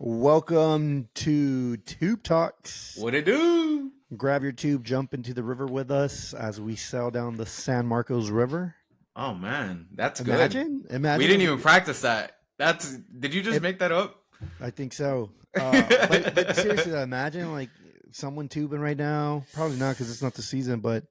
Welcome to Tube Talks. What it do? Grab your tube, jump into the river with us as we sail down the San Marcos River. Oh man, that's Imagine good. We didn't even practice that. Did you just make that up? I think so. But seriously, imagine like someone tubing right now. Probably not because it's not the season, but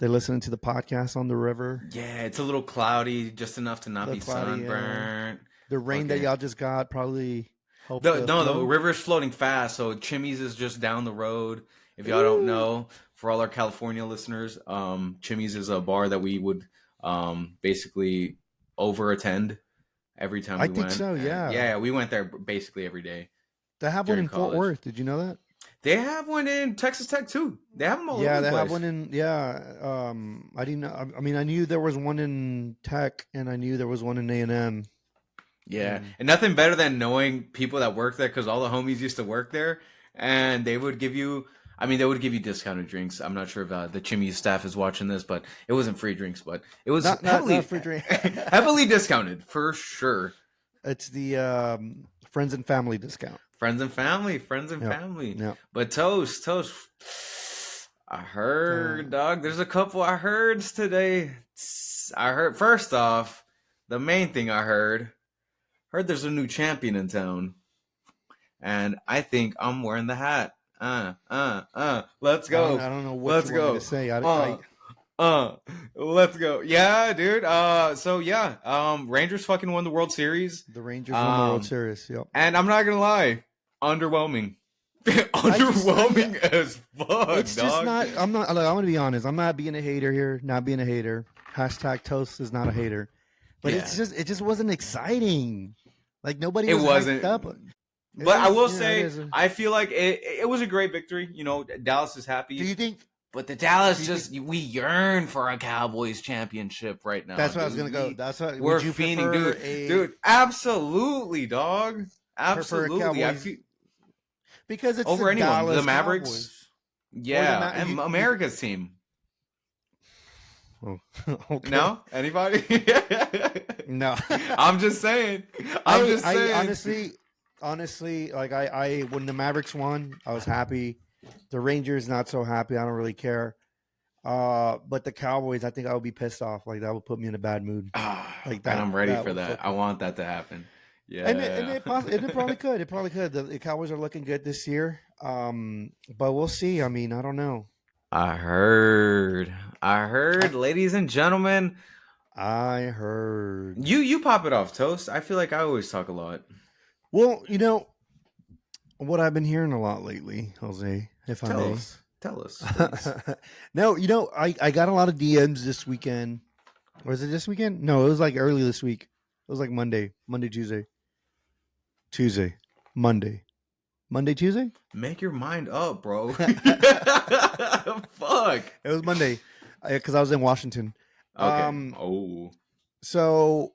they're listening to the podcast on the river. Yeah, it's a little cloudy, just enough to not be cloudy, sunburnt. The rain that y'all just got probably helped. The river's floating fast, so Chimmy's is just down the road. If y'all don't know, for all our California listeners, Chimmy's is a bar that we would basically over-attend every time we went. I think so, yeah. Yeah, we went there basically every day. They have one in Fort Worth. Did you know that? They have one in Texas Tech too. They have them all over the place. Yeah, they have one in. Yeah, I didn't know. I mean, I knew there was one in Tech, and I knew there was one in A&M. Yeah, and nothing better than knowing people that work there, because all the homies used to work there, and they would give you. I mean, they would give you discounted drinks. I'm not sure if the Chimmy staff is watching this, but it wasn't free drinks, but it was not free drink. Heavily discounted for sure. It's the friends and family discount. Friends and family. Yep. But Toast. I heard, dog. There's a couple I heards today. I heard, first off, the main thing I heard there's a new champion in town, and I think I'm wearing the hat. Let's go. I don't know what you want me to say. Let's go. Yeah, dude. Rangers fucking won the World Series. The Rangers won the World Series. Yep. And I'm not gonna lie, underwhelming. Underwhelming as fuck. It's dog. just not. I'm gonna be honest. I'm not being a hater here. Not being a hater. Hashtag Toast is not a hater. But it just wasn't exciting. Like nobody was hyped up. But I will say, I feel like it was a great victory. You know, Dallas is happy. Do you think? But the Dallas we yearn for a Cowboys championship right now. That's what I was gonna go. That's what we're fiending, dude. Absolutely, dog. Absolutely. Because it's over anyone. Dallas the Mavericks. Cowboys. Yeah, and America's team. Oh, okay. No, anybody? No. I'm just saying. Honestly, like I when the Mavericks won, I was happy. The Rangers not so happy. I don't really care. But the Cowboys, I think I would be pissed off. Like that would put me in a bad mood. Like that. And I'm ready for that. I want that to happen. Yeah. And it probably could. It probably could. The Cowboys are looking good this year. But we'll see. I mean, I don't know. I heard, ladies and gentlemen. I heard. You pop it off, Toast. I feel like I always talk a lot. Well, you know what I've been hearing a lot lately, Jose. If I may. Tell us. No, you know, I got a lot of DMs this weekend. Was it this weekend? No, it was like early this week. It was like Monday, Tuesday, Monday, Tuesday. Make your mind up, bro. Fuck. It was Monday because I was in Washington. Okay. So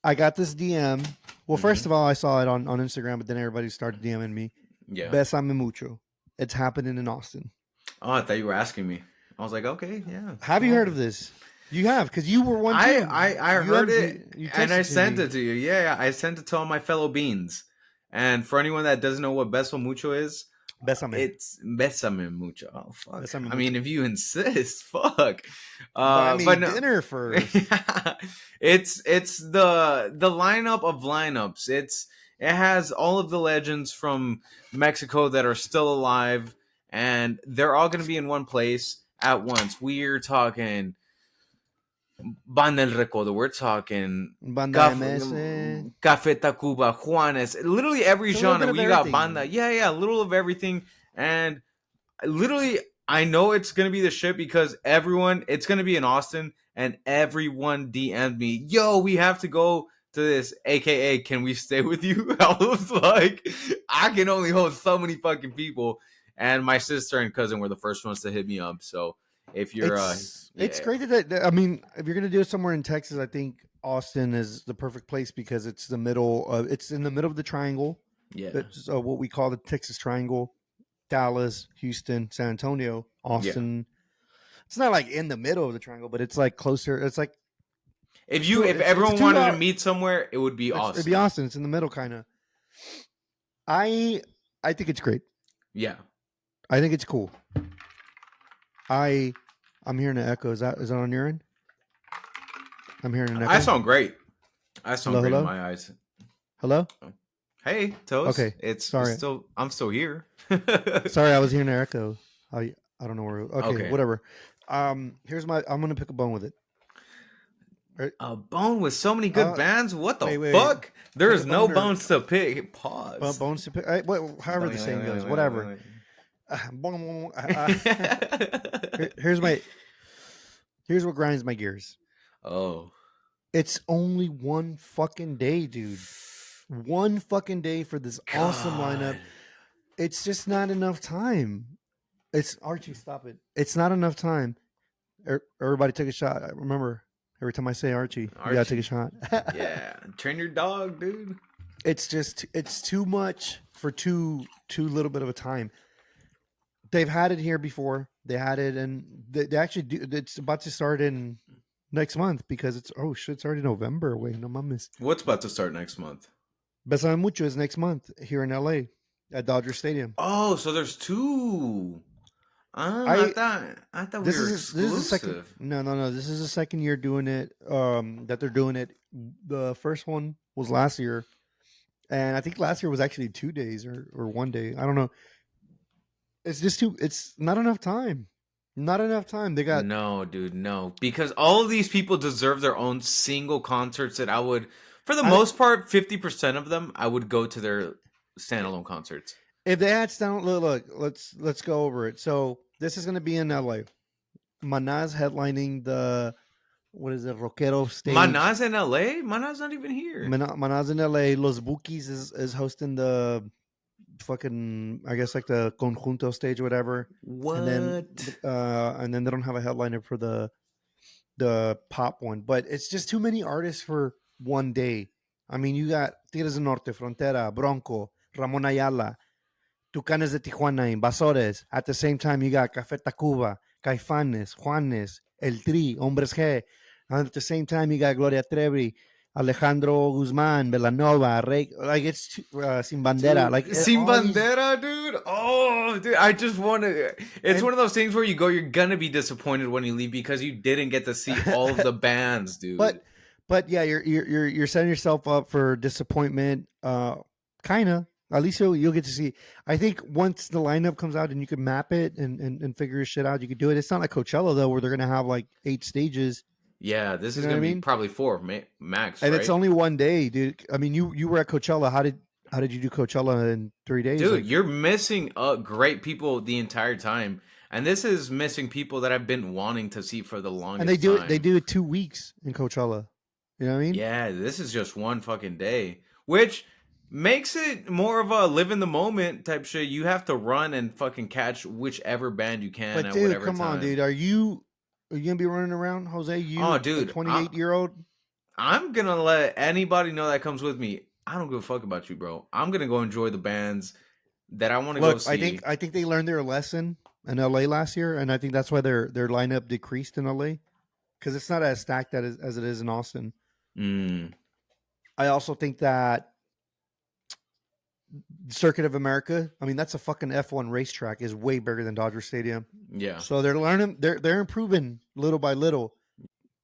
I got this DM. Well, first of all, I saw it on Instagram, but then everybody started DMing me. Yeah. Besame mucho. It's happening in Austin. Oh, I thought you were asking me. I was like, okay, yeah. Have you heard of this? You have, because you were one too. I heard it, and I sent it to you. Yeah, I sent it to all my fellow beans. And for anyone that doesn't know what beso mucho is, it's besame mucho. Oh, fuck. I mean, if you insist, fuck. But no. Dinner first. It's the lineup of lineups. It has all of the legends from Mexico that are still alive, and they're all going to be in one place at once. We're talking Banda El Recodo. We're talking Banda Café Tacuba, Juanes. Literally every genre. We got Banda. Yeah, a little of everything. And literally, I know it's going to be the shit because it's going to be in Austin, and everyone DM'd me, yo, we have to go to this, aka, can we stay with you? I was like, I can only hold so many fucking people. And my sister and cousin were the first ones to hit me up. So if you're it's great that I mean, if you're gonna do it somewhere in Texas, I think Austin is the perfect place because it's in the middle of the triangle. Yeah. It's what we call the Texas Triangle: Dallas, Houston, San Antonio, Austin. Yeah. It's not like in the middle of the triangle, but it's like closer. It's like if everyone wanted to meet somewhere, it would be Austin. It'd be Austin. It's in the middle, kind of. I I think it's great. Yeah. I think it's cool. I'm hearing an echo. Is that on your end? I'm hearing an I echo. sound great. I sound Hello, great in hello, my eyes. hello. Hey, Toast. Okay, It's sorry, still I'm still here. sorry. I was hearing an echo. I don't know where. Okay, Okay. whatever. Here's my. I'm gonna pick a bone with it. Right, A bone with so many good Uh, bands? What the wait. fuck? There Pick is a no bone or bones to pick. Pause. bones to pick. However the saying goes. Whatever. Here- here's my. Here's what grinds my gears. Oh. It's only one fucking day, dude. One fucking day for this awesome lineup. God. It's just not enough time. It's Archie, stop it. It's not enough time. Everybody take a shot. Remember, every time I say Archie, you gotta take a Archie. shot. Yeah. Train your dog, dude. It's too much for too little bit of a time. They've had it here before. They had it, and they actually do. It's about to start in next month because it's oh shit, it's already November. Wait, no mames. What's about to start next month? Besame Mucho is next month here in LA at Dodger Stadium. Oh, so there's two. Ah, I I thought we were this is the second exclusive. no, this is the second year doing it that they're doing it. The first one was last year, and I think last year was actually 2 days or 1 day. I don't know. It's just too. It's not enough time. Not enough time. They got No, dude, no. Because all of these people deserve their own single concerts that I would, for the I, most part, 50% of them, I would go to their standalone concerts. if they had stand. Look, let's go over it. So this is going to be in LA. Manaz headlining the what is it? Rockero stage. Mana's in LA? Mana's not even here. Manaz in LA. Los Bukis is hosting the fucking I guess like the conjunto stage or whatever, What? and then they don't have a headliner for the pop one, but it's just too many artists for 1 day. I mean, you got Tigres del Norte, Frontera, Bronco, Ramon Ayala, Tucanes de Tijuana, Invasores. At the same time, you got Café Tacuba, Caifanes, Juanes, El Tri, Hombres G. And at the same time, you got Gloria Trevi, Alejandro Guzman, Belanova, Rey. Like it's Sin Bandera. Like Dude, Sin all these. Bandera, dude. Oh, dude, I just want to. It's And one of those things where you go, you're gonna be disappointed when you leave because you didn't get to see all of the bands, dude. but but yeah, you're setting yourself up for disappointment. Kind of. At least you'll get to see. I think once the lineup comes out and you can map it and figure your shit out, you could do it. It's not like Coachella though, where they're gonna have like 8 stages. Yeah, this You is know what I gonna be mean? probably four max, And it's right? only 1 day, dude. I mean, you were at Coachella. How did you do Coachella in 3 days? Dude, Like, you're missing great people the entire time, and this is missing people that I've been wanting to see for the and they longest do it. They time. do it 2 weeks in Coachella. You know what I mean? Yeah, this is just one fucking day, which makes it more of a live in the moment type shit. You have to run and fucking catch whichever band you can But at dude, whatever come on, dude. time. Are you gonna be running around, Jose? Oh, You a dude, 28-year-old? I'm gonna let anybody know that comes with me. I don't give a fuck about you, bro. I'm gonna go enjoy the bands that I want to go Look, see. I think they learned their lesson in LA last year, and I think that's why their lineup decreased in LA because it's not as stacked as it is in Austin. Mm, I also think that Circuit of America, I mean, that's a fucking F1 racetrack, is way bigger than Dodger Stadium. yeah. So they're learning, they're improving little by little.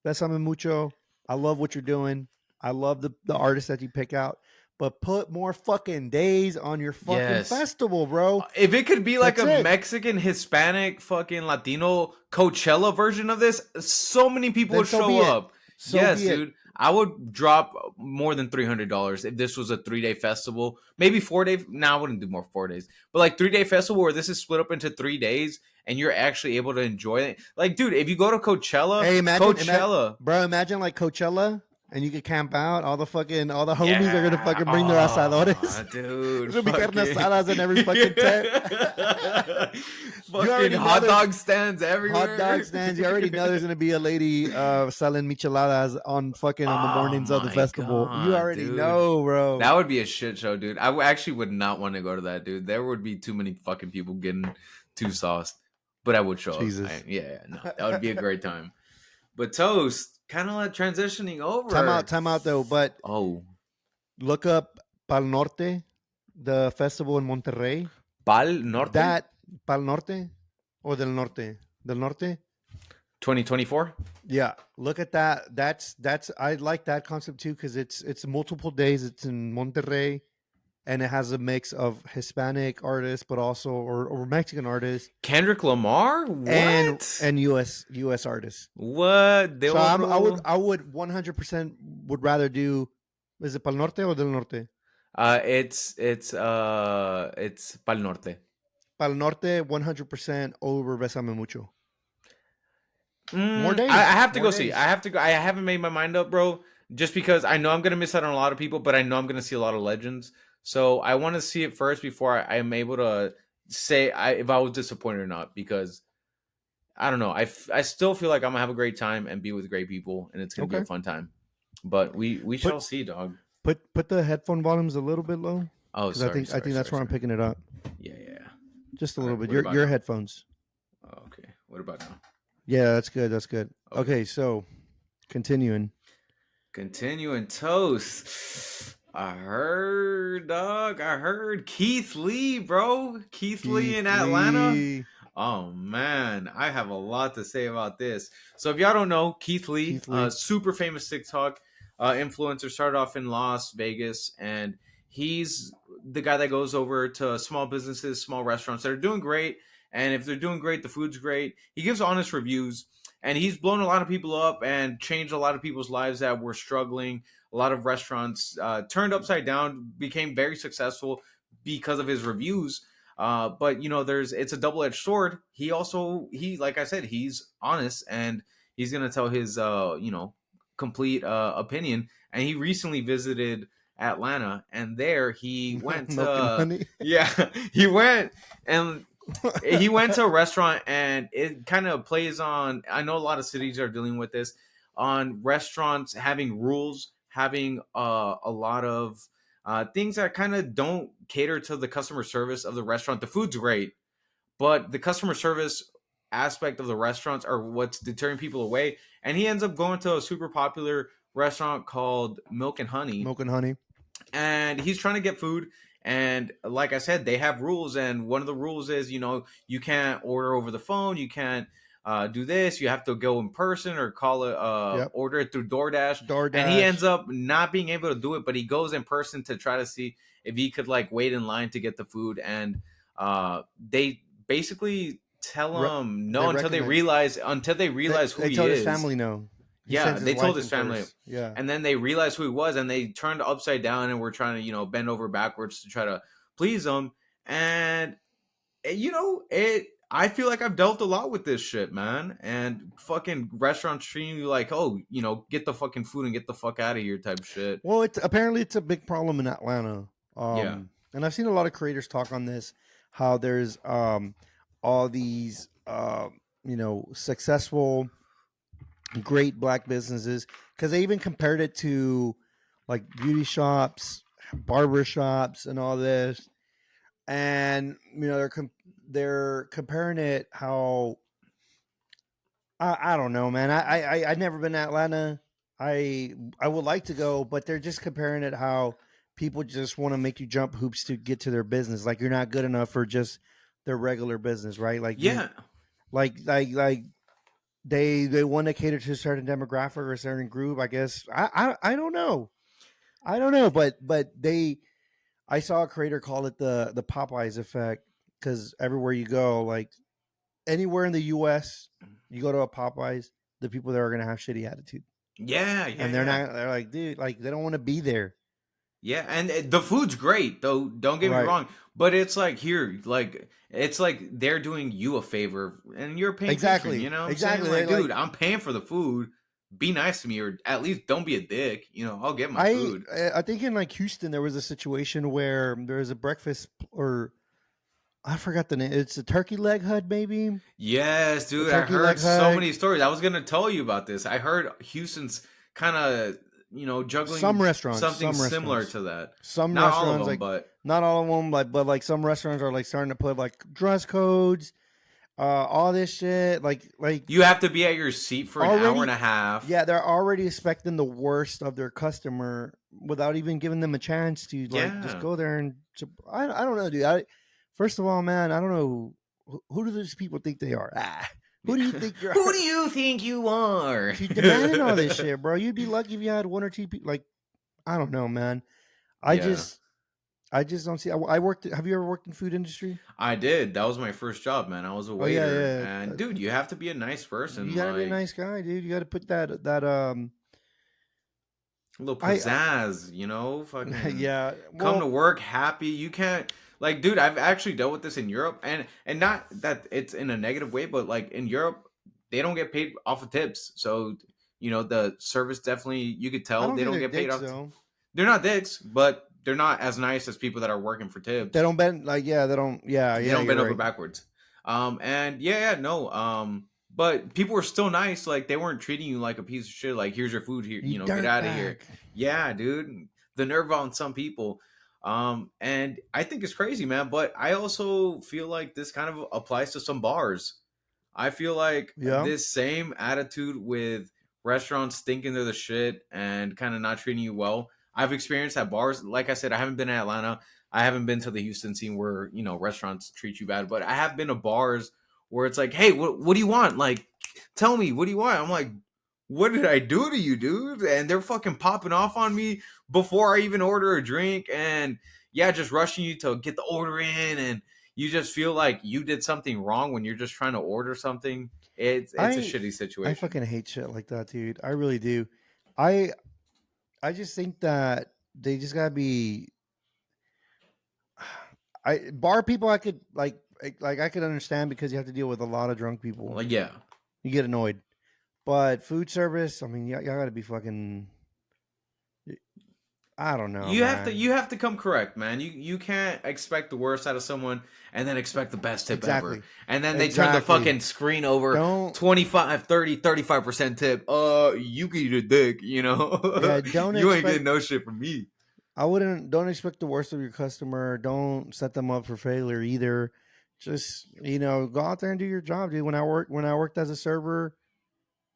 Besame mucho. I love what you're doing. I love the artists that you pick out, but put more fucking days on your fucking Yes. festival, bro. If it could be like That's a it. Mexican, Hispanic, fucking Latino Coachella version of this, so many people Then would so show be it. up. So Yes, be it. dude. I would drop more than $300 if this was a 3 day festival. Maybe 4 day. No, I wouldn't do more 4 days. But like 3 day festival where this is split up into 3 days and you're actually able to enjoy it. Like, dude, if you go to Coachella, Hey, imagine, Coachella. bro. Imagine like Coachella, and you could camp out. All the homies are gonna Yeah. fucking bring their asadores. Oh, dude. There's gonna be carne Fucking. asadas in every fucking tent. You Fucking already know hot there's dog stands hot dog everywhere. stands. You already know there's gonna be a lady selling micheladas on the Oh mornings of the my festival. You god, already dude. know, bro. That would be a shit show, dude. Actually would not want to go to that, dude. There would be too many fucking people getting too sauced. But I would show up. Jesus. Yeah, no. That would be a great time. But Toast, kind of like transitioning over. Time out though. But Oh, look up Pal Norte. the festival in Monterrey. Pal Norte That Pal Norte or del Norte? Del Norte? 2024. Yeah, look at that. That's I like that concept too because it's multiple days. It's in Monterrey and it has a mix of Hispanic artists, but also or Mexican artists Kendrick Lamar? What? and US artists. What? De So otro? I would 100% would rather do. Is it Pal Norte or del Norte? It's Pal Norte. Pal Norte 100% over Besame Mucho. More I days, have to more go see. I days. have to go. I haven't made my mind up, bro. Just because I know I'm gonna miss out on a lot of people, but I know I'm gonna see a lot of legends. So I want to see it first before I am able to say if I was disappointed or not. Because I don't know. I still feel like I'm gonna have a great time and be with great people, and it's gonna be a Okay. fun time. But we Put shall see, dog. put the headphone volumes a little bit low Oh, because sorry, I sorry, think that's sorry, where I'm sorry. picking it up. Yeah, yeah, yeah. Just a All little right. bit. What about Your now? headphones. Oh, okay. What about now? Yeah, that's good. That's good. Okay. Okay, so continuing. Continuing toast. I heard, dog. I heard Keith Lee, bro. Keith Lee in Keith Atlanta. Lee. Oh man, I have a lot to say about this. So if y'all don't know, Keith Lee, Keith Lee. super famous TikTok influencer, started off in Las Vegas, and he's the guy that goes over to small businesses, small restaurants that are doing great. And if they're doing great, the food's great. He gives honest reviews, and he's blown a lot of people up and changed a lot of people's lives that were struggling. A lot of restaurants turned upside down, became very successful because of his reviews. But you know, it's a double edged sword. He like I said, he's honest and he's gonna tell his complete opinion. And he recently visited Atlanta, and there he went Milk and to honey. yeah and he went to a restaurant, and it kind of plays on. I know a lot of cities are dealing with this on restaurants having rules, having a lot of things that kind of don't cater to the customer service of the restaurant. The food's great, but the customer service aspect of the restaurants are what's deterring people away. And he ends up going to a super popular restaurant called Milk and Honey, Milk and honey. and he's trying to get food. And like I said, they have rules, and one of the rules is, you can't order over the phone, you can't do this, you have to go in person or call it, Yep. order it through DoorDash. And he ends DoorDash. up not being able to do it, but he goes in person to try to see if he could like wait in line to get the food. And they basically tell him They no recognize. until they realize who They he told his is. family no. He Yeah, sends his they told wife his in family, first. Yeah. and then they realized who he was, and they turned upside down and were trying to, bend over backwards to try to please him. And it. I feel like I've dealt a lot with this shit, man. And fucking restaurants treating you like, oh, get the fucking food and get the fuck out of here, type shit. Well, it's apparently it's a big problem in Atlanta. Yeah, And I've seen a lot of creators talk on this. How there's all these successful, great black businesses because they even compared it to like beauty shops, barber shops, and all this. And they're comparing it how I don't know, man. I've never been to Atlanta. I would like to go, but they're just comparing it how people just want to make you jump hoops to get to their business. Like you're not good enough for just their regular business, right? Like you yeah, like they want to cater to a certain demographic or a certain group. I guess I don't know. I don't know, but they I saw a creator call it the Popeyes effect because everywhere you go, like anywhere in the U.S., you go to a Popeyes, the people there are gonna have shitty attitude, yeah, yeah, and they're yeah. not. They're like, dude, like they don't want to be there, Yeah, and the food's great, though. Don't get me right? wrong, but it's like here, like it's like they're doing you a favor, and you're a paying patron. You Exactly, know what I'm saying? exactly. Like, They're dude, like, I'm paying for the food. Be nice to me, or at least don't be a dick. I'll get my I food. I think in like Houston there was a situation where there was a breakfast or I forgot the name. It's a turkey leg hut, maybe Yes, a dude, I turkey heard leg so hut. many stories. I was gonna tell you about this. I heard Houston's kind of, Some juggling restaurants, something some similar restaurants, to that. some Not all of restaurants them, like but not all of them, like but like some restaurants are like starting to put like dress codes, all this shit, like you have to be at your seat for an hour and already a half. yeah, they're already expecting the worst of their customer without even giving them a chance to like just Yeah. go there and I don't know, dude. First of all, man, I don't know who do these people think they are. Who do you think you Who are do you think you are? to demanding all this shit, bro? You'd be lucky if you had one or two people. Like I don't know, man. I Yeah. just I just don't see. I worked. Have you ever worked in food industry? I did. That was my first job, man. I was a Oh yeah, waiter, yeah. and dude, you have to be a nice You person, gotta be a like nice guy, dude. You gotta put that a little I pizzazz, fucking yeah. come to Well, work happy. You can't like, dude. I've actually dealt with this in Europe, and not that it's in a negative way, but like in Europe, they don't get paid off of tips. So the service definitely you could I tell don't they think don't they're get paid dicks off. though. They're not dicks, but they're not as nice as people that are working for They tips. don't bend like yeah. They don't yeah They yeah. don't You're bend over right. backwards. And yeah, no. But people were still nice. Like they weren't treating you like a piece of shit. Like here's your food. Here, You get dirt out of here. bag. Yeah, dude. The nerve on some people. And I think it's crazy, man. But I also feel like this kind of applies to some bars. I feel like Yeah. this same attitude with restaurants thinking they're the shit and kind of not treating you well. I've experienced at bars. Like I said, I haven't been in Atlanta. I haven't been to the Houston scene where restaurants treat you bad, but I have been to bars where it's like, hey, what do you want? Like, tell me, what do you want? I'm like, what did I do to you, dude? And they're fucking popping off on me before I even order a drink, and yeah, just rushing you to get the order in, and you just feel like you did something wrong when you're just trying to order something. It's a I shitty I situation. fucking hate shit like that, dude. I really do. I I just think that they just gotta be. I bar people I could like I could understand because you have to deal with a lot of drunk people. Like, yeah, You get annoyed. But food service, I mean, y'all got to be fucking. I don't know, man. you have to come correct, man. You can't expect the worst out of someone and then expect the best tip ever. Exactly. And then they turn the Exactly. fucking screen over Don't 25, 30, 35% tip. You can eat a dick, yeah, don't you ain't getting expect no shit from me. I wouldn't don't expect the worst of your customer. Don't set them up for failure either. Just, go out there and do your job, dude. When I worked as a server,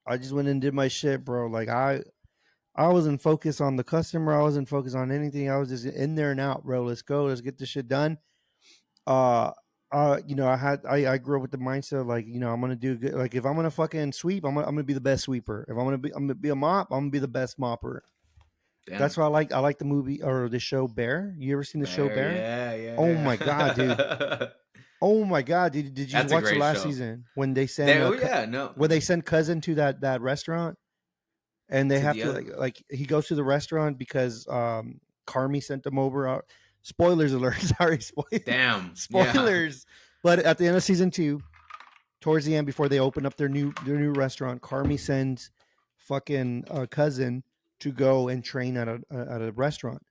I just went and did my shit, bro. Like I wasn't focused on the customer. I wasn't focused on anything. I was just in there and out, bro. Let's go. Let's get this shit done. uh I grew up with the mindset of like, I'm gonna do good. Like if I'm gonna fucking sweep, I'm gonna be the best sweeper. If I'm gonna be a mop, I'm gonna be the best mopper. That's Damn. why I like the movie or the show Bear. You ever seen the show Bear, Bear? yeah, Oh my god, dude. yeah. Oh my god, did you That's a watch the great last show. season when they send There, oh yeah, no. when they send cousin to that restaurant, and they To have the to other like he goes to the restaurant because Carmi sent him over. Spoilers alert! Sorry, damn. Yeah. spoilers. But at the end of season two, towards the end, before they open up their new restaurant, Carmi sends fucking cousin to go and train at a restaurant,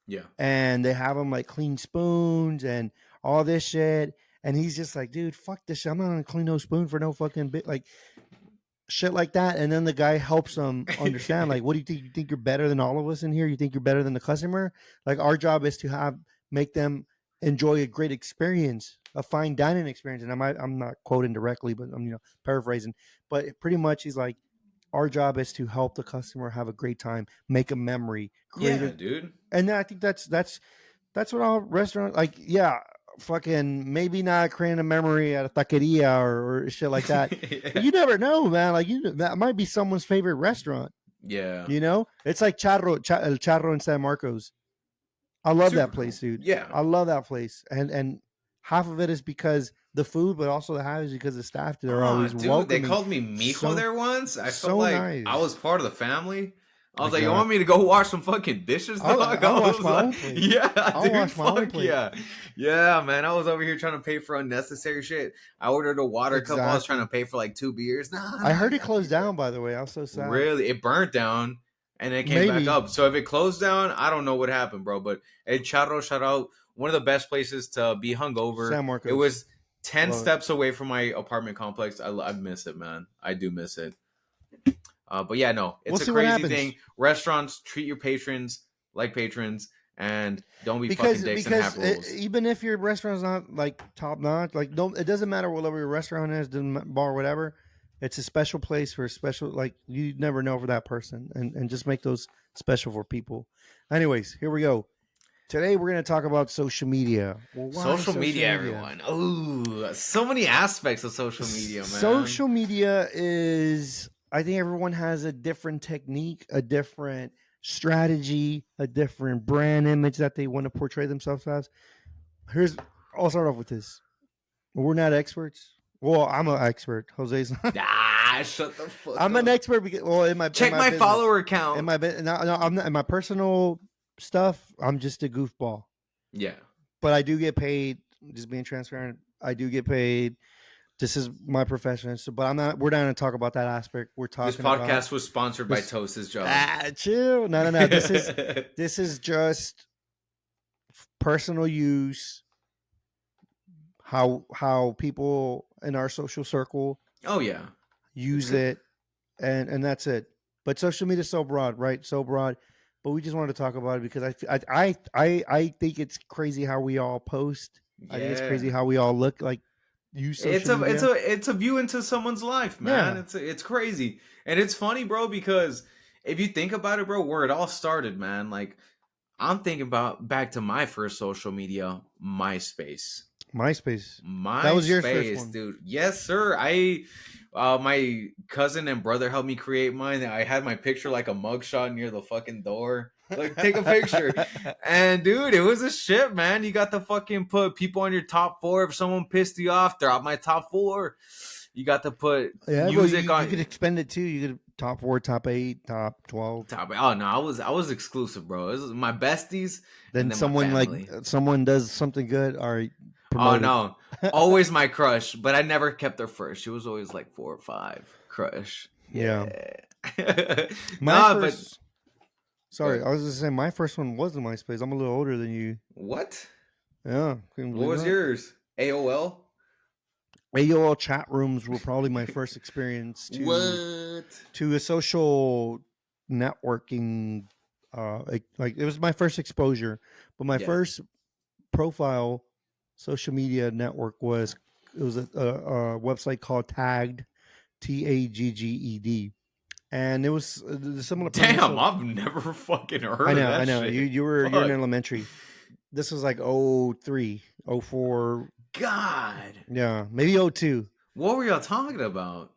Yeah. and they have him like clean spoons and all this shit. And he's just like, dude, fuck this shit. I'm not gonna clean no spoon for no fucking bit. Like shit like that. And then the guy helps them understand, like, what do you think? You think you're better than all of us in here? You think you're better than the customer? Like, our job is to make them enjoy a great experience, a fine dining experience. And I'm not quoting directly, but I'm paraphrasing. But pretty much, he's like, our job is to help the customer have a great time, make a memory, create Yeah, a. dude. And then I think that's what all restaurants like. Yeah, fucking maybe not creating a memory at a taqueria or shit like that. But Yeah. you never know, man. Like that might be someone's favorite restaurant. Yeah. It's like El Charro in San Marcos. I love Super that cool. place, dude. Yeah. I love that place, and half of it is because the food, but also the half is because the staff that are Ah, always dude, they welcoming, called me Mijo so there once. I felt so like I nice. was part of the family. I My was like, "You God, want me to go wash some fucking dishes, I'll dog?" I I'll wash was my like, own plate. "Yeah, I'll dude, wash my own fuck plate. yeah, yeah, man." I was over here trying to pay for unnecessary shit. I ordered a water cup. I was trying to Exactly. pay for like 2 beers. Nah, I nah, heard you it gotta pay closed for it. down. By the way, I was so sad. Really, it burnt down and it came back Maybe up. So if it closed down, I don't know what happened, bro. But El Charro, shout out, one of the best places to be hungover. San It Marcos. was 10 Love it. steps away from my apartment complex. I miss it, man. I do miss it. But yeah, no, We'll it's a see what crazy happens thing. Restaurants treat your patrons like patrons and don't be fucking because dicks and have rules. even if your restaurant's not like top notch, like don't it doesn't matter what level your restaurant is, doesn't bar whatever. It's a special place for a special, like you never know for that person, and just make those special for people. Anyways, here we go. Today we're going to talk about social media. Well, why Social social media, media? everyone. Oh, so many aspects of social media, man. Social media is, I think everyone has a different technique, a different strategy, a different brand image that they want to portray themselves as. Here's, I'll start off with this. We're not experts. Well, I'm an expert. Jose's not. Ah, shut the fuck I'm an up. expert because, well, in Check my my business, follower in count. my no, no, I'm not in my personal stuff. I'm just a goofball, Yeah. but I do get paid. Just being transparent, I do get paid. This is my profession. So, but I'm not. We're not going to talk about that aspect. We're This talking about podcast was sponsored by this. Toast's job. Chill. No, no, no. This is just personal use. How people in our social circle Oh yeah. It's use good. it, and that's it. But social media is so broad, right? So broad. But we just wanted to talk about it because I think it's crazy how we all post. I think it's Yeah. crazy how we all look like use It's social a it's media. a it's a view into someone's life, man. Yeah, It's crazy. And it's funny, bro, because if you think about it, bro, where it all started, man, like I'm thinking about back to my first social media, MySpace. MySpace. That was your first MySpace, one. dude. Yes, sir. My cousin and brother helped me create mine. I had my picture like a mugshot near the fucking door. Like, take a picture. And dude, it was a shit, man. You got to fucking put people on your top four. If someone pissed you off, they're on my top four. You got to put Yeah, well, music you could on expend it too. You could top 4, top 8, top 12. top. Oh no, I was exclusive, bro. This is my besties and Then then my family. someone does something good. All right, Oh promote no, it. always my crush, but I never kept her first. She was always like 4 or 5 crush. Yeah, Yeah. my Nah, but first. go Sorry, ahead. I was just saying my first one was in MySpace. I'm a little older than you. What? Yeah, can you What believe was that? yours? AOL? AOL chat rooms were probably my first experience What? to a social networking. Like it was my first exposure, but my Yeah. first profile social media network was it was a website called Tagged, Tagged, and it was the similar premise Damn, of. I've never fucking heard of I that know. shit. You're in Fuck. elementary. This was like 03, 04. God. Yeah, maybe 02. What were y'all talking about?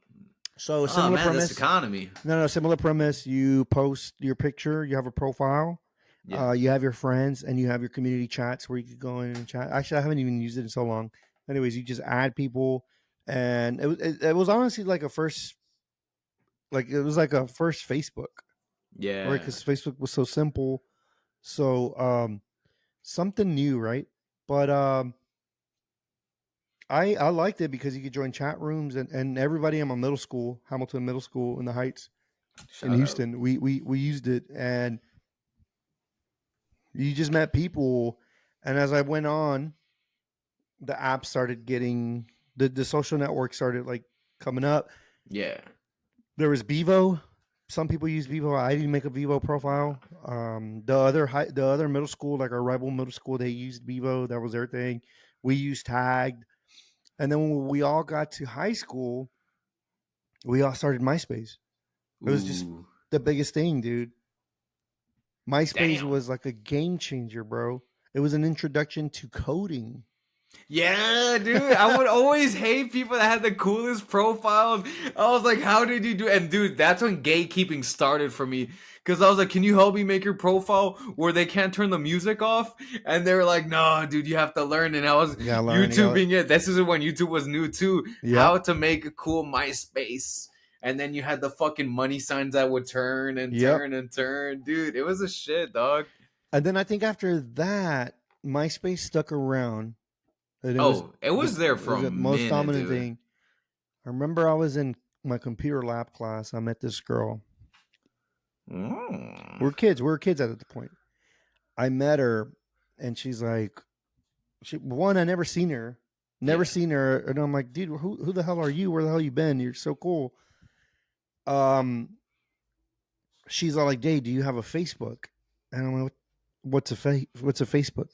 So Oh similar man, this premise. economy. No, similar premise. You post your picture. You have a profile. Yeah. You have your friends, and you have your community chats where you could go in and chat. Actually, I haven't even used it in so long. Anyways, you just add people, and it was honestly like a first, like it was like a first Facebook, right? Yeah. Because Facebook was so simple, so something new, right? But I liked it because you could join chat rooms and everybody in my middle school, Hamilton Middle School in the Heights in Shout out. Houston, we used it and you just met people. And as I went on, the app started getting the social network started like coming up. Yeah. There was Bevo. Some people use Bevo. I didn't make a Bevo profile. The other middle school, like our rival middle school, they used Bevo. That was their thing. We used Tagged. And then when we all got to high school, we all started MySpace. It was just Ooh. the biggest thing, dude. MySpace Damn. was like a game changer, bro. It was an introduction to coding. Yeah, dude. I would always hate people that had the coolest profiles. I was like, how did you do it? And dude, that's when gatekeeping started for me. Cause I was like, can you help me make your profile where they can't turn the music off? And they were like, no, dude, you have to learn. And I was You gotta learn. YouTubing it. This is when YouTube was new too. Yep. How to make a cool MySpace. And then you had the fucking money signs that would turn and Yep. turn and turn. Dude, it was a shit, dog. And then I think after that, MySpace stuck around. And Oh, it was there it for was a the most minute, dominant dude. thing. I remember I was in my computer lab class. I met this girl. Mm. We were kids. We were kids at the point. I met her, and she's like, I never seen her, Yeah. and I'm like, dude, who the hell are you? Where the hell you been? You're so cool. Um, she's all like, Jay, do you have a Facebook? And I'm like, what's a Facebook?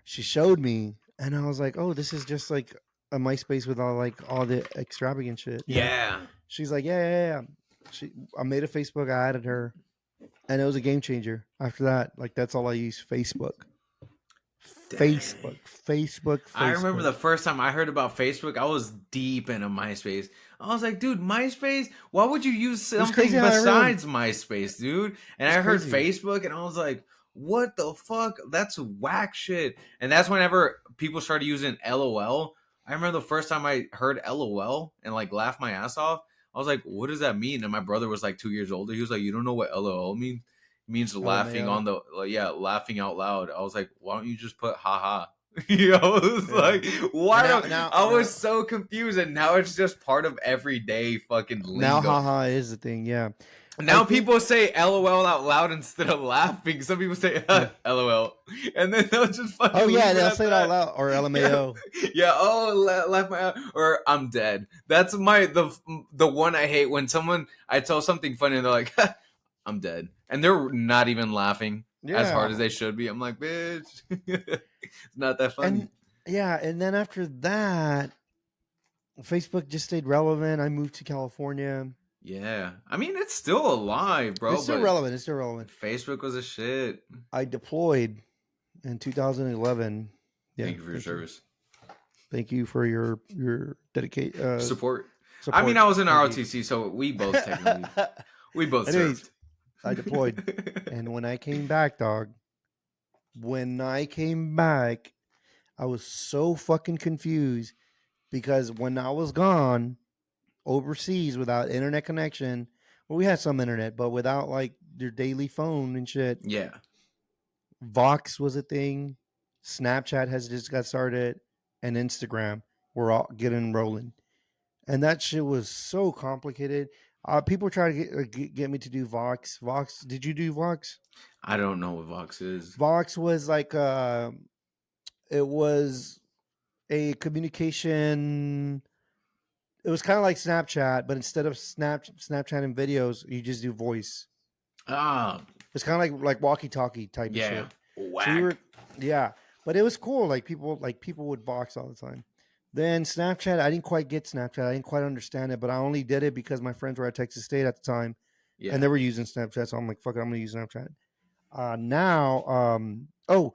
She showed me, and I was like, oh, this is just like a MySpace with all the extravagant shit. Yeah. Yeah. She's like, yeah, yeah, yeah. I made a Facebook. I added her, and it was a game changer. After that, like that's all I use. Facebook, Dang. I remember Facebook. the first time I heard about Facebook, I was deep into MySpace. I was like, dude, MySpace? Why would you use It was crazy something how everyone. besides MySpace, dude? And It's I heard crazy. Facebook and I was like, what the fuck? That's whack shit. And that's whenever people started using LOL. I remember the first time I heard LOL and like laughed my ass off. I was like, what does that mean? And my brother was like 2 years older. He was like, you don't know what LOL means? It means laughing LMAO. on the, like, yeah, laughing out loud. I was like, why don't you just put haha? You know, it was Yeah. like, And why now, don't now, I now, was so confused, and now it's just part of everyday fucking now, lingo. haha is the thing. Yeah. I Now think. people say LOL out loud instead of laughing. Some people say Yeah. LOL, and then they'll just Oh fucking yeah, leave it they'll at say it out that. loud or Yeah, LMAO. yeah. Oh, laugh my out, or I'm dead. That's my the one I hate when someone I tell something funny and they're like, I'm dead, and they're not even laughing as hard as Yeah. they should be. I'm like, bitch, it's not that funny. And yeah, and then after that, Facebook just stayed relevant. I moved to California. Yeah, I mean it's still alive, It's bro. still But relevant. It's still relevant. Facebook was a shit. I deployed in 2011. Yeah, Thank you for your thank you. service, Thank you for your dedicate support. I mean, support. I was in Thank you. ROTC, so we both Anyways, served. I deployed, and when I came back, dog, when I came back, I was so fucking confused because when I was gone overseas without internet connection, well, we had some internet, but without like your daily phone and shit, Yeah, Vox was a thing. Snapchat has just got started, and Instagram. We're all getting rolling, and that shit was so complicated. People try to get me to do Vox. Vox, did you do Vox? I don't know what Vox is. Vox was like it was a communication. It was kind of like Snapchat, but instead of Snapchat and videos, you just do voice. Ah, It's kind of like walkie talkie type of yeah, shit. So we were, whack. yeah, but it was cool. Like people would box all the time. Then Snapchat, I didn't quite get Snapchat. I didn't quite understand it, but I only did it because my friends were at Texas State at the time, and Yeah. they were using Snapchat. So I'm like, fuck it, I'm gonna use Snapchat. Now, oh,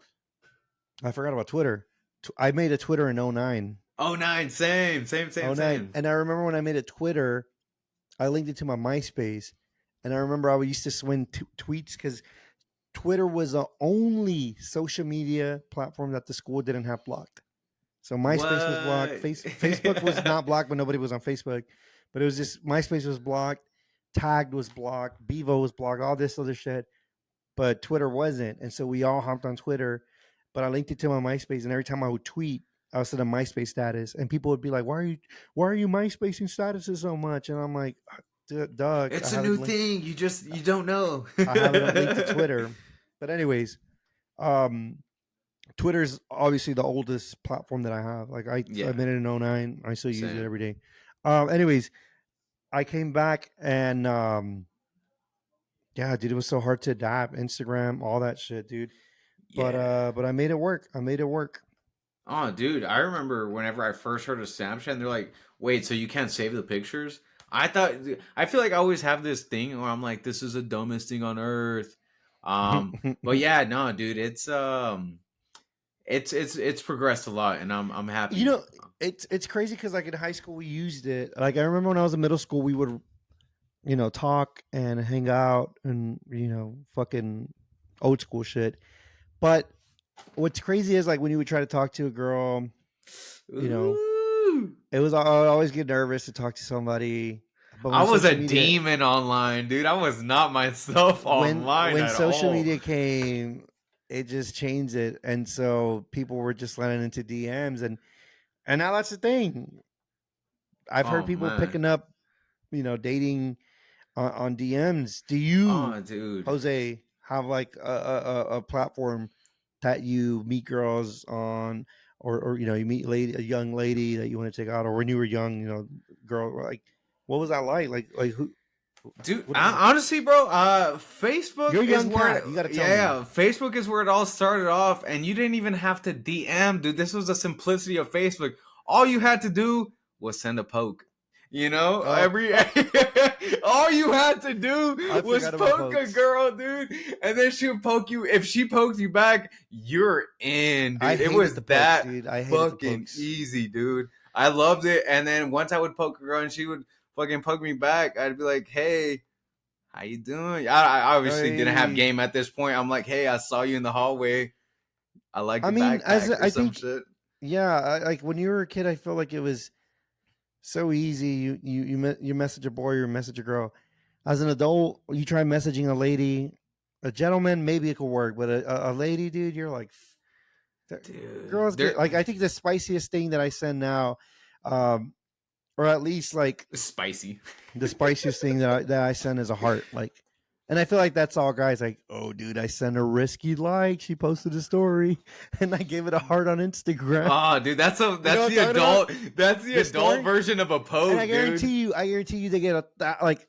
I forgot about Twitter. I made a Twitter in '09. Oh nine, same, same, same, '09, same. and I remember when I made a Twitter, I linked it to my MySpace, and I remember I used to swing tweets because Twitter was the only social media platform that the school didn't have blocked. So MySpace was blocked. What? Facebook was not blocked, but nobody was on Facebook. But it was just MySpace was blocked, Tagged was blocked, Bevo was blocked, all this other shit. But Twitter wasn't, and so we all hopped on Twitter. But I linked it to my MySpace, and every time I would tweet, I would set a MySpace status, and people would be like, why are you MySpacing statuses so much?" And I'm like, Doug, It's a new thing. You don't know. I have it linked to Twitter. But anyways, um, Twitter's obviously the oldest platform that I have. Like I Yeah, made it in '09. I still use it same. every day. Anyways, I came back and yeah, dude, it was so hard to adapt. Instagram, all that shit, dude. Yeah. But I made it work. I made it work. Oh, dude, I remember whenever I first heard of Snapchat, and they're like, "Wait, so you can't save the pictures?" I thought, I feel like I always have this thing where I'm like, "This is the dumbest thing on earth." But yeah, no, dude, it's progressed a lot, and I'm You happy. know, it's crazy because like in high school we used it. Like I remember when I was in middle school, we would talk and hang out and fucking old school shit. But what's crazy is like when you would try to talk to a girl, you know, Ooh. it was I would always get nervous to talk to somebody. But I was a demon online, dude. I was not myself online when at social all. media came, it just changed it, and so people were just letting into DMs, and now that's the thing. I've heard Oh people man. picking up, dating on DMs. Do you, Oh dude. Jose, have like a platform that you meet girls on, or you meet a young lady that you want to take out, or when you were young, girl, like what was that like who Dude, what, honestly, bro, you're Facebook a is young where, cat, you got to tell me. yeah, Facebook is where it all started off, and you didn't even have to DM, dude. This was the simplicity of Facebook. all you had to do was send a poke. You know, Oh, all you had to do I was forgot about poke a pokes. girl, dude, and then she would poke you. If she poked you back, you're in, I dude. It hated was the pokes, that dude. I hated the fucking pokes. easy, dude. I loved it. And then once I would poke a girl and she would fucking poke me back, I'd be like, "Hey, how you doing?" I obviously didn't have I game at this point. I'm like, "Hey, I saw you in the hallway. I like I your mean, as backpack or I some think, shit." yeah, like when you were a kid, I felt like it was so easy. You message a boy or message a girl. As an adult, you try messaging a lady, a gentleman, maybe it could work, but a lady, dude, you're like, Dude, girls get they're like. I think the spiciest thing that I send now, um, or at least like spicy. the spiciest thing that I send is a heart. Like, and I feel like that's all guys. Like, oh, dude, I sent a risky like. She posted a story, and I gave it a heart on Instagram. Oh, dude, You know that's what the I'm talking about? adult that's the The adult story, version of a and poke, dude. I guarantee you, they get like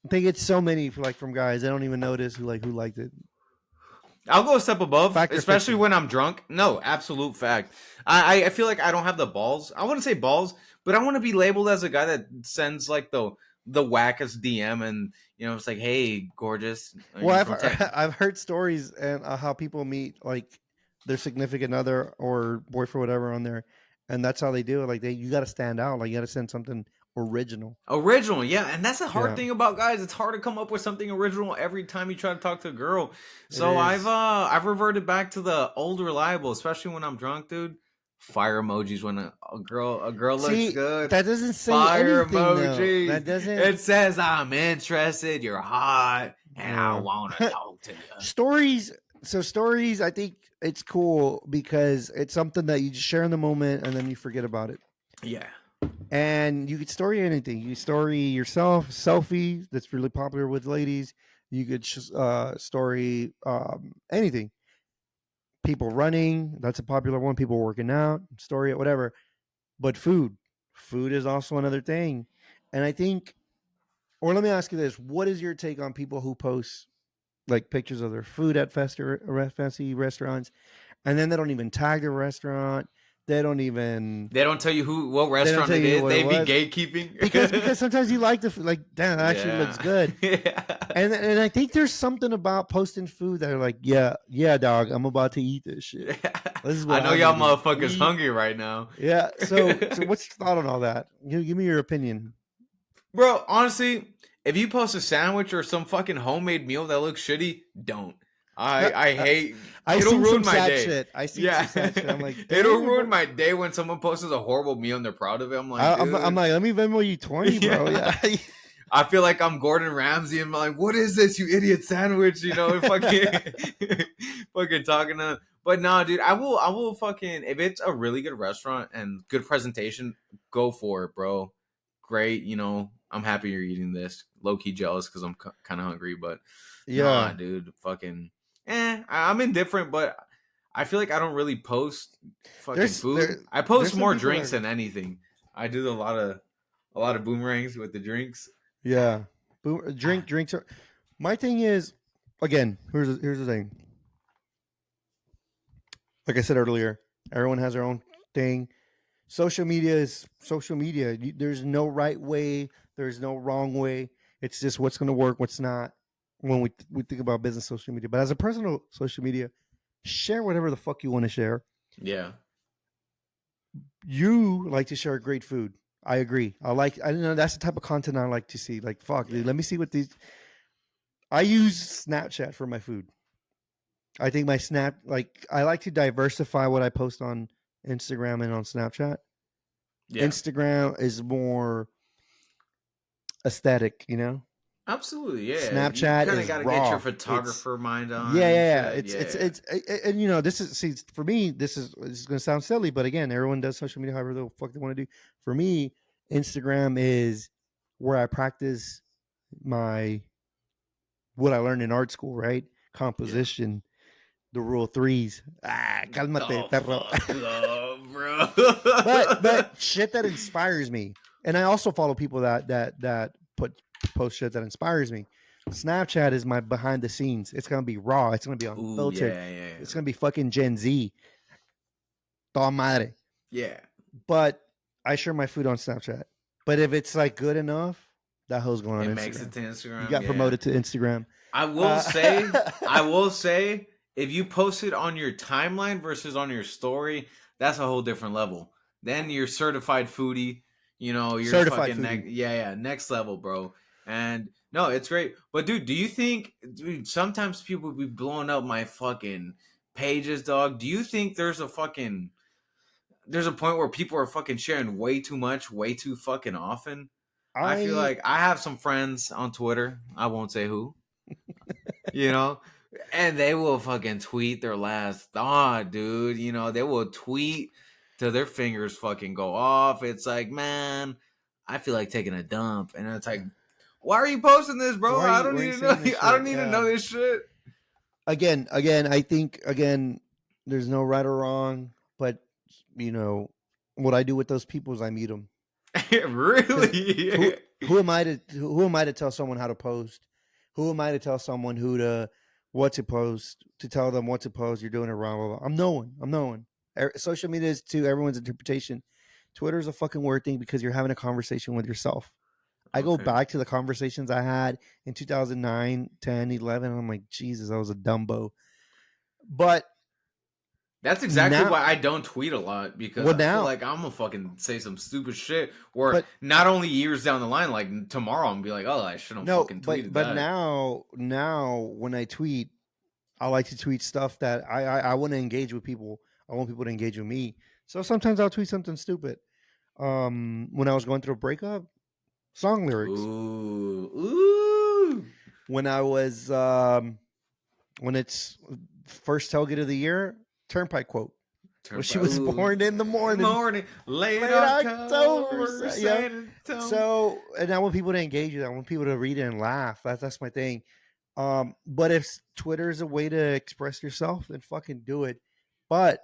they get so many for like from guys. They don't even notice who liked it. I'll go a step above, Fact or especially fiction? when I'm drunk. No, absolute fact. I feel like I don't have the balls. I wouldn't say balls, but I want to be labeled as a guy that sends like the wackest DM, and you know it's like, hey, gorgeous, are Well, you I've from tech? I've heard stories and how people meet like their significant other or boyfriend, whatever, on there, and that's how they do it. Like you got to stand out. Like you got to send something original. Original, yeah, and that's the hard Yeah, thing about guys. It's hard to come up with something original every time you try to talk to a girl. it So is. I've reverted back to the old reliable, especially when I'm drunk, dude. Fire emojis when a girl looks See, good. that doesn't say Fire anything though. emojis. That doesn't. It says I'm interested. You're hot, and I Yeah. wanna talk to you. Stories. So stories, I think it's cool because it's something that you just share in the moment and then you forget about it. Yeah, And you could story anything. You could story yourself, selfie that's really popular with ladies. You could story anything. People running, that's a popular one. People working out, story it, whatever. But food is also another thing. And I think, or let me ask you this: what is your take on people who post like pictures of their food at fancy restaurants, and then they don't even tag the restaurant? They don't even they don't tell you what they don't restaurant tell it you is. what it They be was because gatekeeping. sometimes you like the food, like damn, that actually looks Yeah, good. yeah. And I think there's something about posting food that are like, yeah, dog, I'm about to eat this shit. Yeah. This is I what know I'm y'all eating. motherfuckers hungry right now. Yeah. So what's your thought on all that? Give me your opinion. Bro, honestly, if you post a sandwich or some fucking homemade meal that looks shitty, don't. I hate I it'll seen some ruin my sad day. shit. I seen some Yeah. sad shit. I'm like, It'll damn, ruin bro. my day when someone posts a horrible meal and they're proud of it. I'm like, I'm dude. like, let me Venmo you 20, bro. Yeah. Yeah. I feel like I'm Gordon Ramsay and I'm like, what is this, you idiot sandwich? You know, fucking fucking talking to. But no, dude, I will fucking if it's a really good restaurant and good presentation, go for it, bro. Great, you know, I'm happy you're eating this. Low key jealous because I'm kind of hungry, but nah, Yeah. dude, fucking, I'm indifferent, but I feel like I don't really post fucking There's food. there I there's post some more people drinks that than anything. I do a lot of boomerangs with the drinks. yeah. Drinks are my thing is again, here's the thing. Like I said earlier, everyone has their own thing. Social media is social media. There's no right way. There's no wrong way. It's just what's going to work, what's not. When we think about business social media, but as a personal social media, share whatever the fuck you want to share. Yeah. You like to share great food. I agree. I don't know that's the type of content I like to see. Like fuck, dude. Yeah. Let me see what these. I use Snapchat for my food. I think my Snap like I like to diversify what I post on Instagram and on Snapchat. Yeah. Instagram is more aesthetic, you know. Absolutely. Yeah. You Snapchat kind of is got to get your raw. It's photographer mind on yeah, and yeah, yeah. shit. Yeah. And you know, this is see for me. This is going to sound silly, but again, everyone does social media however the fuck they want to do. For me, Instagram is where I practice my what I learned in art school, right? Yeah. Composition, the rule of threes. Cálmate, The perro. fuck up, bro. but shit that inspires me, and I also follow people that put post shit that inspires me. Snapchat is my behind the scenes. It's gonna be raw. It's gonna be Ooh, unfiltered. yeah, yeah, It's gonna be fucking Gen Z. Toda madre. yeah. but I share my food on Snapchat. But if it's like good enough, that hoe's going on It makes it Instagram. to You Instagram. got Yeah. promoted to Instagram. I will Uh, say, I will say, if you post it on your timeline versus on your story, that's a whole different level. Then you're certified foodie. You know, you're certified fucking foodie. yeah, next level, bro. And no, it's great. But dude, do you think, dude, sometimes people be blowing up my fucking pages, dog? Do you think there's a point where people are fucking sharing way too much, way too fucking often? I feel I like I have some friends on Twitter. I won't say who, you know, and they will fucking tweet their last thought, dude. You know, they will tweet till their fingers fucking go off. It's like, man, I feel like taking a dump, and it's like, why are you posting this, bro? why are I you don't why are need you to know. saying this I don't shit? need to Yeah. know this shit. Again, I think there's no right or wrong, but you know what I do with those people is I mute them because Really? who am I to tell someone how to post? Who am I to tell someone who to what to post? To tell them what to post? You're doing it wrong. Blah, blah. I'm no one. I'm no one. Social media is to everyone's interpretation. Twitter is a fucking weird thing because you're having a conversation with yourself. I go Okay. back to the conversations I had in 2009, 10, 11. And I'm like, Jesus, I was a dumbo. But That's exactly now, why I don't tweet a lot, because well, I feel now, like I'm gonna fucking say some stupid shit. Or but not only years down the line, like tomorrow, I'm gonna be like, oh, I shouldn't have no, fucking but tweeted but that. now when I tweet, I like to tweet stuff that I want to engage with people. I want people to engage with me. So sometimes I'll tweet something stupid. When I was going through a breakup, song lyrics. Ooh, ooh. When I was when it's first tailgate of the year, Turnpike quote. Well, Turn she back. was Ooh. born in the morning, Morning, late late October. October, Yeah. San Antonio. So, and I want people to engage with that. I want people to read it and laugh. That's my thing. But if Twitter is a way to express yourself, then fucking do it. But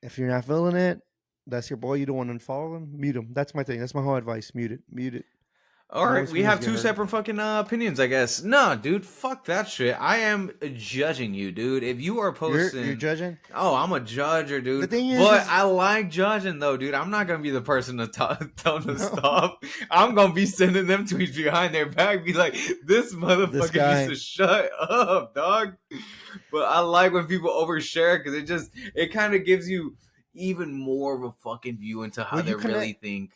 if you're not feeling it, that's your boy. You don't want to unfollow him, mute him. That's my thing. That's my whole advice. Mute it. Mute it. All right, Nobody's we feelings have get two hurt. separate fucking opinions, I guess. No, dude, fuck that shit. I am judging you, dude. If you are You're posting, judging. oh, I'm a judger, The dude. thing But is I like judging, though, dude. I'm not gonna be the person to tell them to no, stop. I'm gonna be sending them tweets behind their back, be like, "This this motherfucker needs guy. to shut up, dog." But I like when people overshare, because it kind of gives you even more of a fucking view into how Well, they really think.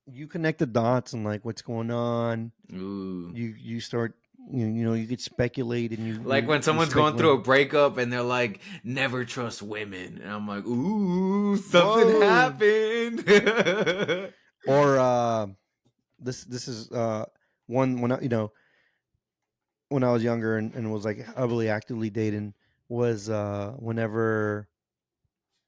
you connect the dots and like what's going on. Ooh. You start you could speculate and Like when you someone's going through speculate. a breakup and they're like, never trust women. And I'm like, ooh, something Whoa. happened. Or this is one when when I was younger and was like heavily actively dating was whenever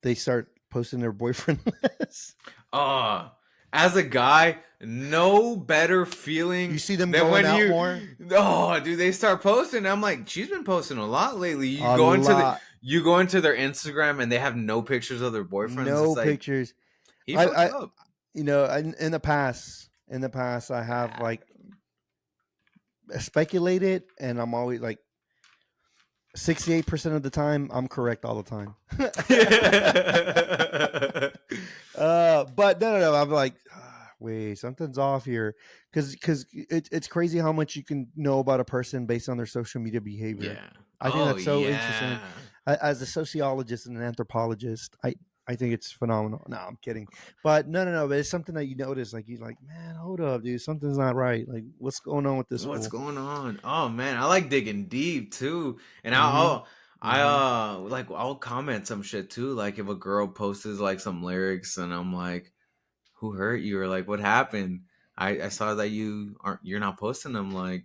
they start posting their boyfriend lists. Oh, as a guy, no better feeling You see them than going when out more oh, dude, they start posting. I'm like, she's been posting a lot lately. a lot. You go into their Instagram and they have no pictures of their boyfriends. It's No like, pictures. he fucked I up. in the past I have like speculated and I'm always like 68% of the time I'm correct all the time. But no. I'm like, wait, something's off here because it's crazy how much you can know about a person based on their social media behavior. Yeah. I think Oh, that's so interesting. yeah. As a sociologist and an anthropologist, I think it's phenomenal. No, I'm kidding, but no. But it's something that you notice. Like you're like, man, hold up, dude, something's not right. Like, what's going on with this What's fool? going on? Oh man, I like digging deep too. And Mm-hmm. I Mm-hmm. like I'll comment some shit too. Like if a girl posts like some lyrics and I'm like, who hurt you? Or like what happened? I saw that you're not posting them. Like,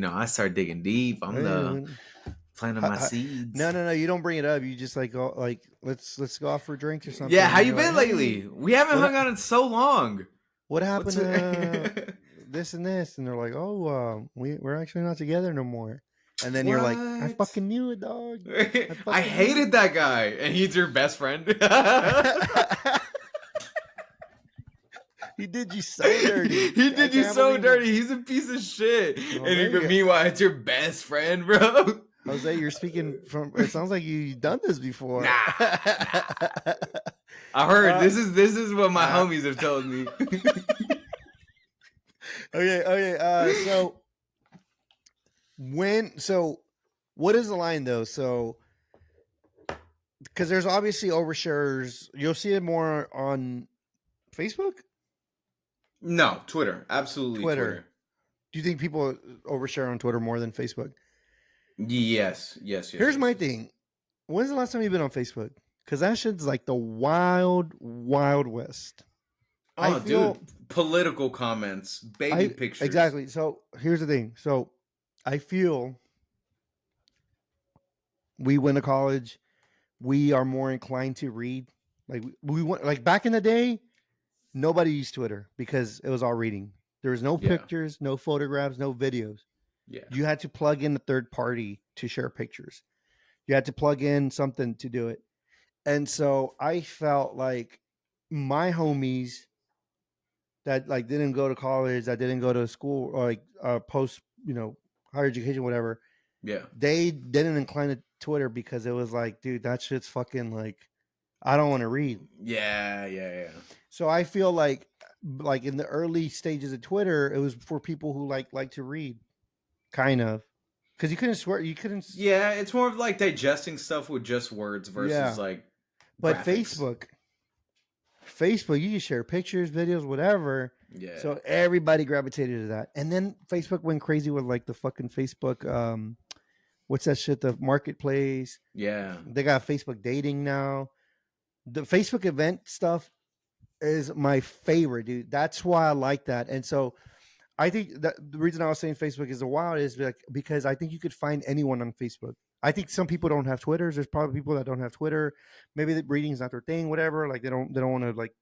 I start digging deep. I'm the Hey, planting my seeds. no. You don't bring it up. You just like go like let's go out for drinks or something. Yeah, how And you you're like, been hey, lately? We haven't what hung out in so long. what What's happened to it? this and this? And they're like, oh, we're actually not together no more. And then you're like, I What? fucking knew it, dog. I I fucking knew hated that guy, and he's your best friend. it. He did you so dirty. He I did you can't so believe it. dirty. He's a piece of shit. Well, And there you even go. meanwhile, it's your best friend, bro. Jose, you're speaking from. It sounds like you've done this before. Nah. I heard Uh, this is what my uh, homies have told me. okay. So what is the line though? So because there's obviously overshares, you'll see it more on Facebook, No, Twitter, absolutely Twitter. Twitter. Do you think people overshare on Twitter more than Facebook? Yes, yes, yes, Here's yes, my yes. thing. When's the last time you've been on Facebook? Because that shit's like the wild, wild west. I Oh, feel dude, political comments, baby I pictures. exactly. So here's the thing. So I feel we went to college. We are more inclined to read. Like we went like back in the day. Nobody used Twitter because it was all reading. There was no Yeah, pictures, no photographs, no videos. yeah, You had to plug in a third party to share pictures. You had to plug in something to do it. And so I felt like my homies that like didn't go to college, that didn't go to school or like post, higher education, whatever, yeah, they didn't incline to Twitter because it was like, dude, that shit's fucking like I don't want to read. yeah, yeah, yeah. So I feel like in the early stages of Twitter, it was for people who like to read, kind of, because you couldn't swear, you couldn't, Yeah, it's more of like digesting stuff with just words versus yeah. like But graphics. Facebook, you can share pictures, videos, whatever. Yeah, So everybody gravitated to that, and then Facebook went crazy with like the fucking Facebook. What's that shit? The marketplace. yeah, They got Facebook dating now. The Facebook event stuff is my favorite, dude. That's why I like that. And so I think that the reason I was saying Facebook is a wild is like because I think you could find anyone on Facebook. I think some people don't have Twitters. There's probably people that don't have Twitter. Maybe the reading's not their thing, whatever. Like they don't want to like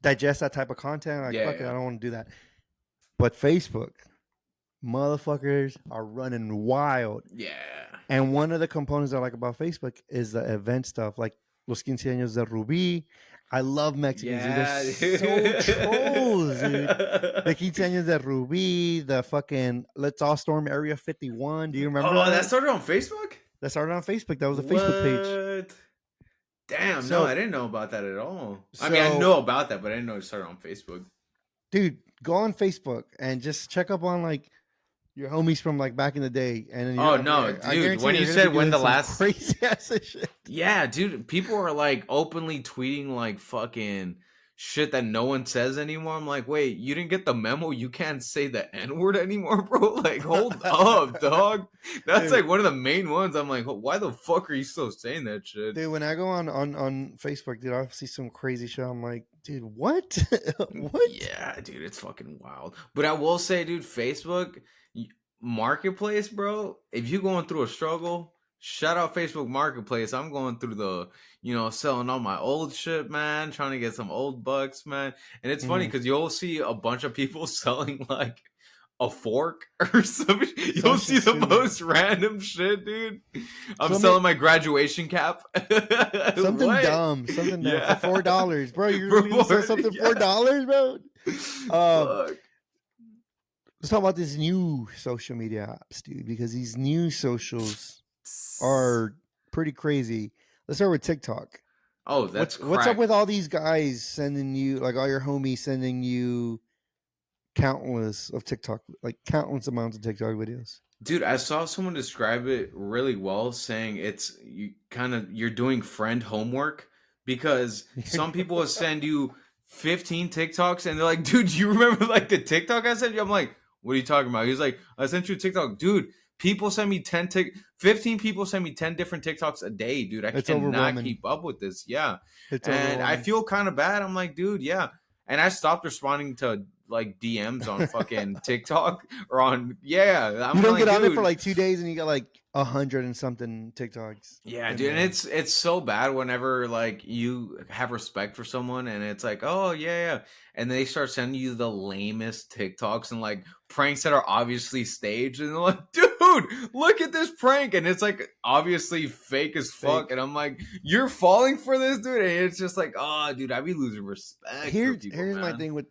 digest that type of content. Like fuck it, I yeah, don't want to do that. But Facebook, motherfuckers are running wild. yeah, And one of the components I like about Facebook is the event stuff, like Los Quince Años de Rubí. I love Mexicans, dude. They're yeah, so trolls, dude. The dude. Quince Años de Rubí, the fucking Let's All Storm Area 51. Do you remember Oh, that that? started on Facebook? That started on Facebook. That was a Facebook page. What? Damn, no, I So, didn't know about that at all. I mean, I so, know about that, but I didn't know it started on Facebook. dude, go on Facebook and just check up on like your homies from like back in the day, and then Oh no, I dude! guarantee When you they're gonna be said when doing the some last, crazy ass shit. yeah, dude, people are like openly tweeting like fucking shit that no one says anymore. I'm like, wait, you didn't get the memo? You can't say the N word anymore, bro? Like, hold up, dog. That's dude, like one of the main ones. I'm like, why the fuck are you still saying that shit? dude, when I go on Facebook, dude, I see some crazy shit. I'm like, dude, what? What? Yeah, dude, it's fucking wild. But I will say, dude, Facebook Marketplace, bro. If you going through a struggle, shout out Facebook Marketplace. I'm going through selling all my old shit, man, trying to get some old bucks, man. And it's funny Mhm. because you'll see a bunch of people selling like a fork or something. Some You'll shit see the stupid. most random shit, dude. I'm Some selling my graduation cap. something What? dumb, something dumb for Yeah. $4, bro. You're For really gonna sell more, something yeah. $4, bro? Um, Fuck. let's talk about this new social media apps, dude, because these new socials are pretty crazy. Let's start with TikTok. Oh, What's that's what's up crack. with all these guys sending you like all your homies sending you countless of TikTok, like countless amounts of TikTok videos? Dude, I saw someone describe it really well, saying it's you're doing friend homework because some people will send you 15 TikToks and they're like, dude, you remember like the TikTok I sent you? I'm like, what are you talking about? He's like, I sent you a TikTok. Dude, people send me 15 people send me 10 different TikToks a day, dude. I It's cannot overwhelming. keep up with this. Yeah. It's And I overwhelming. feel kind of bad. I'm like, dude, yeah. And I stopped responding to like DMs on fucking TikTok or on yeah. You I'm don't like, get on it for dude, like 2 days and you got like 100 and something TikToks yeah, in dude, and there. it's so bad whenever like you have respect for someone and it's like, oh yeah, yeah, and they start sending you the lamest TikToks and like pranks that are obviously staged, and they're like, dude, look at this prank, and it's like obviously fake as fuck, Fake. and I'm like, you're falling for this, dude, and it's just like, oh, dude, I'd be losing respect for people, Here's my man. thing with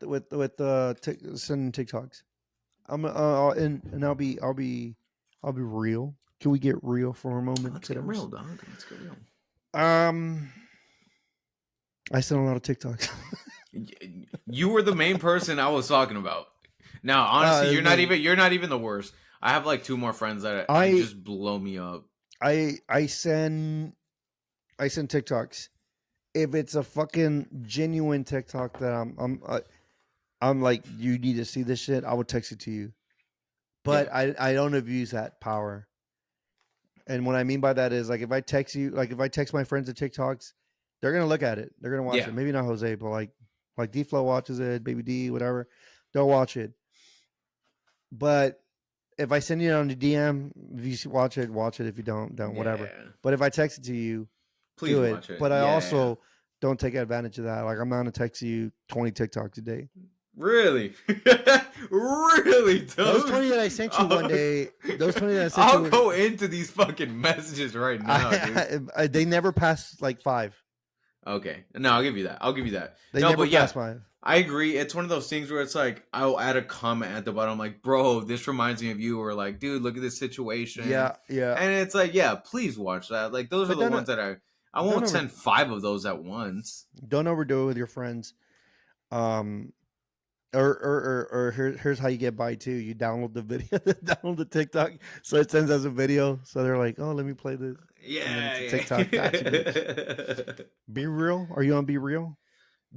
sending TikToks. I'm and I'll be real. Can we get real for a moment Let's get today? real, dog. Let's get real. I send a lot of TikToks. You were the main person I was talking about. Now, honestly, Man, you're not even the worst. I have like two more friends that I I just blow me up. I send TikToks. If it's a fucking genuine TikTok that I'm like, you need to see this shit, I would text it to you. Yeah, But I don't abuse that power. And what I mean by that is like if I text you, like if I text my friends the TikToks, they're gonna look at it. They're gonna watch yeah, it. Maybe not Jose, but like D Flow watches it, Baby D, whatever. They'll watch it. But if I send you on the DM, if you watch it, watch it. If you don't, whatever. yeah. But if I text it to you, Please do it. watch it. But I Yeah. also don't take advantage of that. Like I'm not gonna text you 20 TikToks a day. Really? Really, Those Toast? 20 that I sent you one day, those 20 that I sent I'll you, go into these fucking messages right now, dude. they never pass like 5. Okay. No, I'll give you that. I'll give you that. They No, never but pass yeah, 5. I agree. It's one of those things where it's like I'll add a comment at the bottom, like, "Bro, this reminds me of you," or like, "Dude, look at this situation," Yeah, yeah. and it's like, yeah, please watch that. Like, those are But the ones that I don't won't over send 5 of those at once. don't overdo it with your friends. Um, or here's how you get by too. You download the video, download the TikTok, so it sends us a video. So they're like, "Oh, let me play this," and then it's a Yeah. TikTok. Got you, bitch. Yeah. Be real. Are you on Be Real?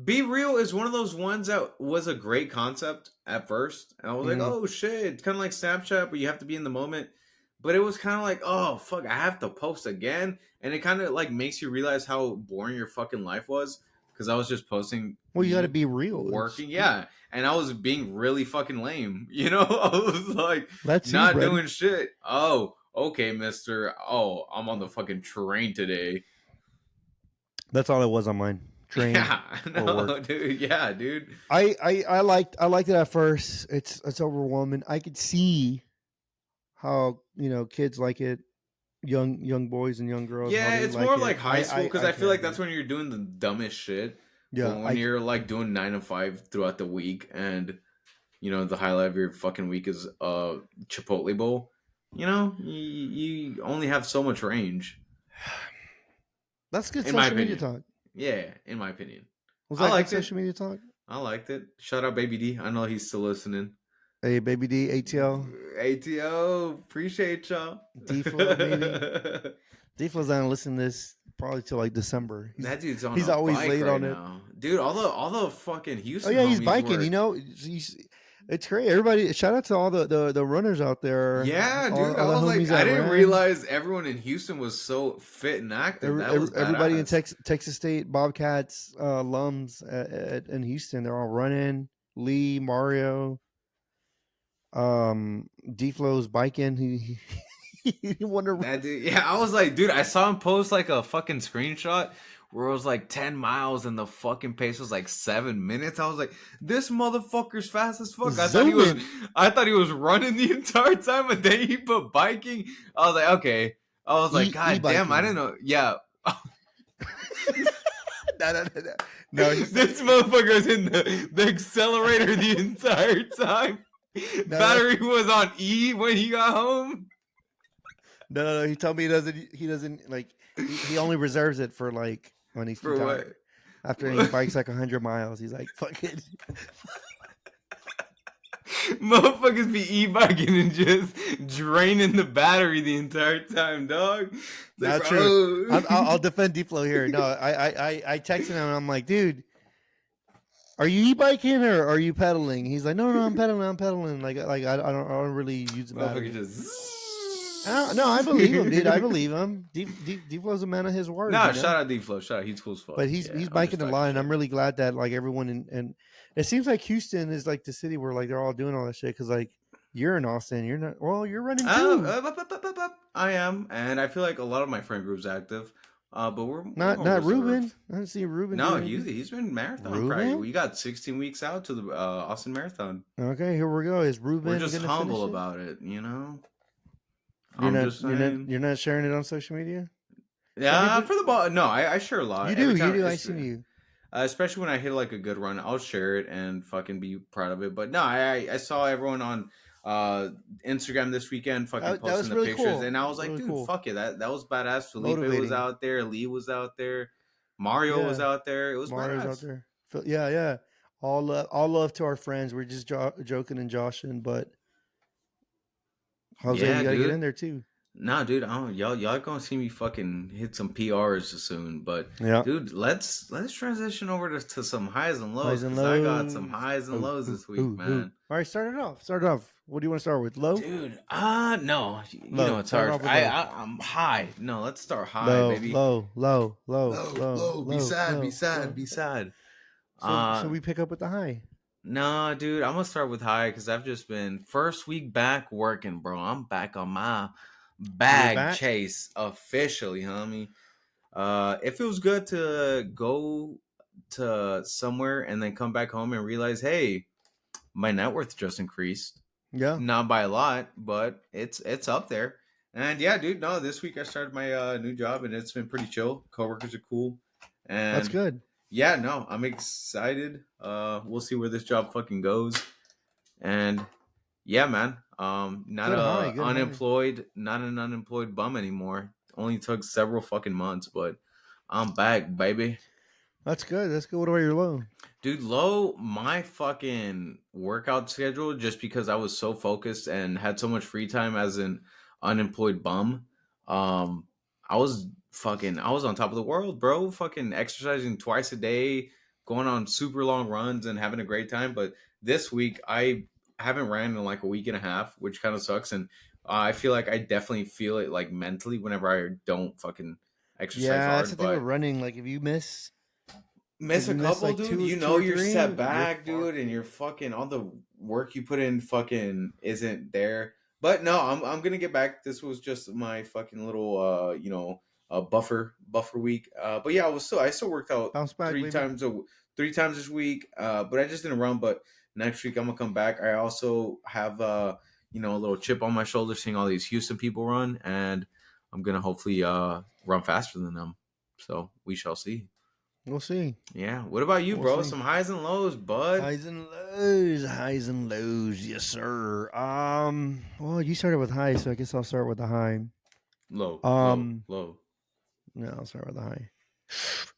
Be Real is one of those ones that was a great concept at first. And I was like, Mm. oh shit, it's kind of like Snapchat, but you have to be in the moment. But it was kind of like, oh fuck, I have to post again. And it kind of like makes you realize how boring your fucking life was. Because I was just posting Well, you got to me be real. working. Yeah. And I was being really fucking lame. You know, I was like That's you, not Brady. doing shit. Oh, okay, mister. Oh, I'm on the fucking train today. That's all it was on mine. Train Yeah, or work. no, dude. Yeah, dude. I liked it at first. It's overwhelming. I could see how kids like it, young boys and young girls how Yeah, they it's like more like it. high school because I I feel can't like do that's it. when you're doing the dumbest shit. But Yeah, when you're like doing 9 to 5 throughout the week, and the highlight of your fucking week is a Chipotle bowl, you only have so much range, that's good in my social media opinion. talk. Yeah, in my opinion, Was I that good liked it. social media talk? I liked it. Shout out, Baby D. I know he's still listening. Hey, baby D, ATL, ATO, appreciate y'all. D Flow, maybe. D Flow's not gonna listen to this probably till like December. That dude's on He's a always bike late right on it. now, dude. All the fucking Oh Houston yeah, he's homies biking. were. It's great. Everybody, shout out to all the runners out there, Yeah, dude. all I the was like, homies I that didn't ran. realize everyone in Houston was so fit and active. That was Everybody in badass. Texas State Bobcats alums in Houston, they're all running. Lee, Mario, D Flow's biking. He won a That dude, yeah, I was like, dude, I saw him post like a fucking screenshot where it was like 10 miles and the fucking pace was like 7 minutes. I was like, this motherfucker's fast as fuck. zooming. I thought he was running the entire time, and then he put biking. I was like, okay. I was like, E God damn, I didn't biking. know. Yeah. No, no, no, no. No, he's This motherfucker was in the accelerator the entire time. no, Battery was on E when he got home. no. He told me he doesn't like he only reserves it for like when he's too For what? tired. After he bikes like 100 miles, he's like, "Fuck it." Motherfuckers be e-biking and just draining the battery the entire time, dog. It's like, Not true. bro. I'll defend Diplo here. No, I texted him and I'm like, dude, are you e-biking or are you pedaling? He's like, no, I'm pedaling. I'm pedaling. Like I don't really use the Motherfucker battery. just. No, I believe him, dude. I believe him. Diplo's a man of his word, Nah, shout out D-Flow. Shout out. He's cool as fuck. But he's Yeah, he's I'm just biking a talking lot, and shit. I'm really glad that like everyone and it seems like Houston is like the city where like they're all doing all that shit because like you're in Austin, you're not. Well, you're running too. I am, and I feel like a lot of my friend group's active. But we're Not more not Ruben. reserved. I don't see Ruben No, doing anything. he's been marathon probably. Ruben. We got 16 weeks out to the Austin Marathon. Okay, here we go. Is We're Ruben just gonna humble finish it? about it, you know. You're I'm not. just You're not. saying. You're not sharing it on social media. Some Yeah, people. for the ball. No, I share a lot You every do. You time. do. I seen you. Especially when I hit like a good run, I'll share it and fucking be proud of it. But no, I saw everyone on uh Instagram this weekend fucking That posting was the really pictures, cool. and I was like, really dude, cool. fuck it, that was badass. Felipe was Motivating. out there, Lee was out there. Mario was Yeah, out there. It was Mario's out badass. there. Yeah, yeah. All love to our friends. We're just joking and joshing, but Jose, you Yeah, got to get dude. in there too. Nah, dude, I don't, y'all gonna see me fucking hit some PRs soon. But Yeah. dude, let's transition over to some highs and lows Highs and because I got some lows. highs and Oh, lows ooh, this week, ooh, ooh. man. All right, start it off. Start it off. What do you want to start with? Low? Dude, no, you know Low. it's Start it hard. off with low. I'm high. No, let's start high, Low, baby. low, low, low, Low, low, low, be low, sad, be low, sad, low. be sad. So we pick up with the high. Nah, dude, I'm gonna start with high because I've just been first week back working, bro. I'm back on my You're bag back. chase officially, homie. It feels good to go to somewhere and then come back home and realize, hey, my net worth just increased. Yeah, Not by a lot, but it's up there. And yeah, dude, no, this week I started my new job and it's been pretty chill. Coworkers are cool, that's and good. yeah, no, I'm excited. We'll see where this job fucking goes. And yeah, man, not Good high. a Good high. not an unemployed bum anymore. Only took several fucking months, but I'm back, baby. That's good. That's good. What about your low? Dude, low my fucking workout schedule just because I was so focused and had so much free time as an unemployed bum. Um, I was on top of the world, bro. Fucking exercising twice a day, going on super long runs and having a great time. But this week I haven't ran in like a week and a half, which kind of sucks. And I feel like I definitely feel it like mentally whenever I don't fucking exercise Yeah, that's the hard. thing with But running. Like miss if a you miss couple, like dude, two, you two know or you're three, set you're back, dude, fucked. and you're fucking all the work you put in fucking isn't there. But no, I'm gonna get back. This was just my fucking little buffer week. But yeah, I still worked out Bounce back, baby. 3 times this week. But I just didn't run. But next week I'm gonna come back. I also have a little chip on my shoulder seeing all these Houston people run, and I'm gonna hopefully run faster than them. So we shall see. We'll see. Yeah. What about you, We'll bro? see. Some highs and lows, bud. Highs and lows, highs and lows, yes sir. Well, you started with high, so I guess I'll start with the high. Low, low, Um, low. no, I'll start with the high.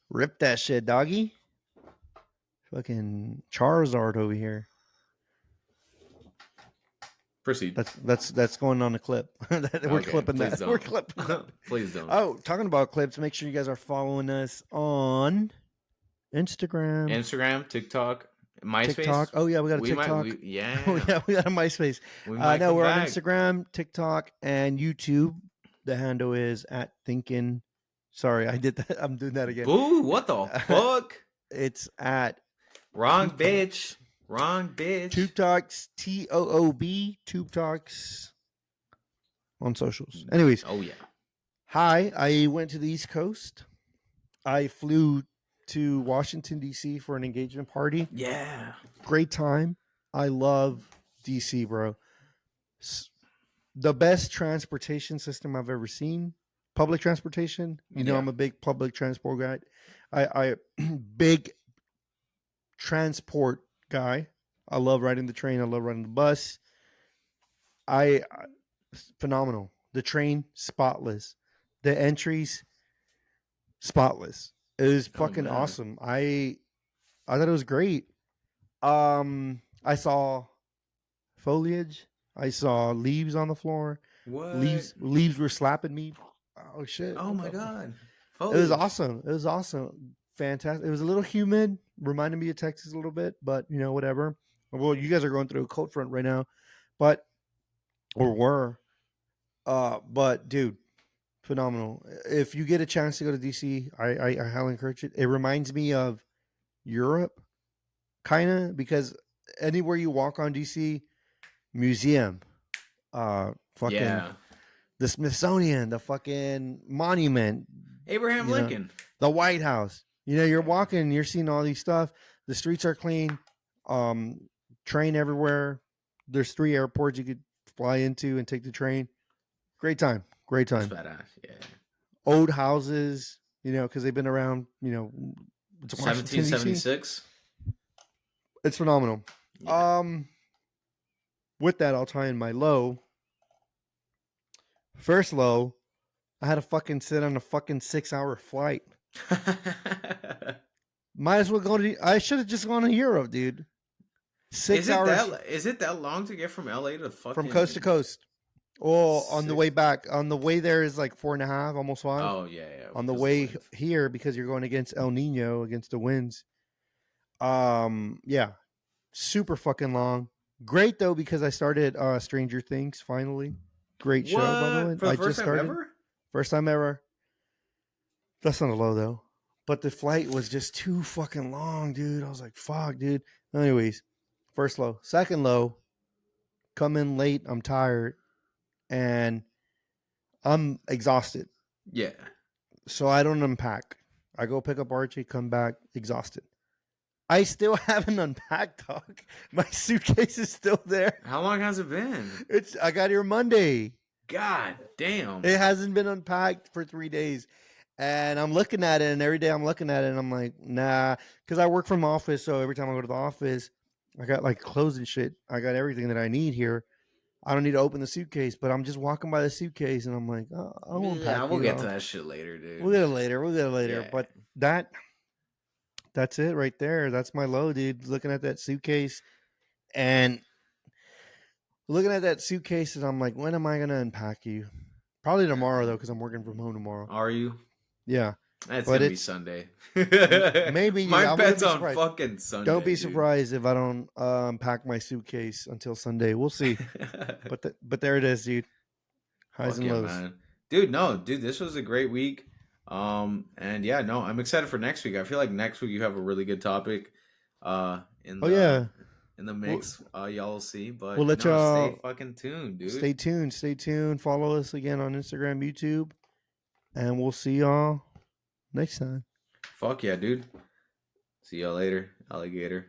Rip that shit, doggy. Fucking Charizard over here. Proceed. That's going on the clip. We're Okay, clipping please that. We're don't. clipping that. Please don't. Oh, talking about clips, make sure you guys are following us on Instagram, Instagram, TikTok, TikTok. MySpace. Oh yeah, we got a We might. TikTok. We Oh yeah. yeah, we got a MySpace. We might No, come we're on back. Instagram, TikTok, and YouTube. The handle is at thinking. Sorry, I did that. I'm doing that again. Boo! What the fuck? It's at Wrong Tube bitch. Talks. Wrong bitch. Tube Talks, TOOB, Tube Talks on socials. Anyways, Oh yeah. hi. I went to the East Coast. I flew to Washington D.C. for an engagement party. Yeah. Great time. I love D.C., bro. The best transportation system I've ever seen. Public transportation. You know, Yeah. I'm a big public transport guy. I big transport guy. I love riding the train. I love riding the bus. I phenomenal. The train spotless. The entries spotless. It was Oh fucking man. awesome. I thought it was great. I saw foliage. I saw leaves on the floor. What? Leaves were slapping me. Oh shit! Oh What my the? god. It was Foliage. awesome. It was awesome. Fantastic. It was a little humid. Reminded me of Texas a little bit, but whatever. Well, you guys are going through a cold front right now, but or were. But dude, phenomenal. If you get a chance to go to DC, I highly encourage it. It reminds me of Europe, kind of, because anywhere you walk on DC, museum, fucking Yeah. the Smithsonian, the fucking monument, Abraham you know, Lincoln. the White House. You're walking, you're seeing all these stuff. The streets are clean. Um, Train everywhere. There's 3 airports you could fly into and take the train. Great time. Great That's time. badass. Yeah. Old houses, because they've been around, it's Washington, D.C. 1776. It's phenomenal. Yeah. Um, with that, I'll tie in my low. First low, I had to fucking sit on a fucking 6-hour flight. Might as well go to. I should have just gone to Europe, dude. 6 hours is it that long to get from LA to from coast to fucking coast. Well, on the way six? back, on the way there is like 4.5, almost 5. Oh yeah, yeah, On the because of the way winds. here, because you're going against El Nino, against the winds. Yeah, super fucking long. Great though because I started Stranger Things finally. Great show, by the way. What, for the I first just time started. ever? First time ever. That's not a low though. But the flight was just too fucking long, dude. I was like, fuck, dude. Anyways, first low. Second low, come in late. I'm tired and I'm exhausted. Yeah. So I don't unpack. I go pick up Archie, come back exhausted. I still haven't unpacked, dog. My suitcase is still there. How long has it been? I got here Monday. God damn. It hasn't been unpacked for 3 days. And I'm looking at it, and every day I'm looking at it, and I'm like, nah, because I work from office. So every time I go to the office, I got like clothes and shit. I got everything that I need here. I don't need to open the suitcase, but I'm just walking by the suitcase, and I'm like, oh, I'll Yeah, unpack we'll you. get to that shit later, We'll dude. get it later. We'll get it later. Yeah. But that's it right there. That's my low, dude. Looking at that suitcase and I'm like, when am I gonna unpack you? Probably tomorrow though, because I'm working from home tomorrow. Are you? Yeah, That's but gonna be it's Sunday. maybe, dude. My I wouldn't bet's be on surprised. fucking Don't Sunday, be dude. surprised if I don't pack my suitcase until Sunday. We'll see. But there it is, dude. Highs Fuck and yeah, lows. man. Dude, no, dude, this was a great week. And yeah, no, I'm excited for next week. I feel like next week you have a really good topic in Oh yeah, the we'll, mix. Y'all will see. we'll But let no, stay y'all fucking tuned, dude. stay tuned. Stay tuned. Follow us again on Instagram, YouTube, and we'll see y'all next time. Fuck yeah, dude. See y'all later, alligator.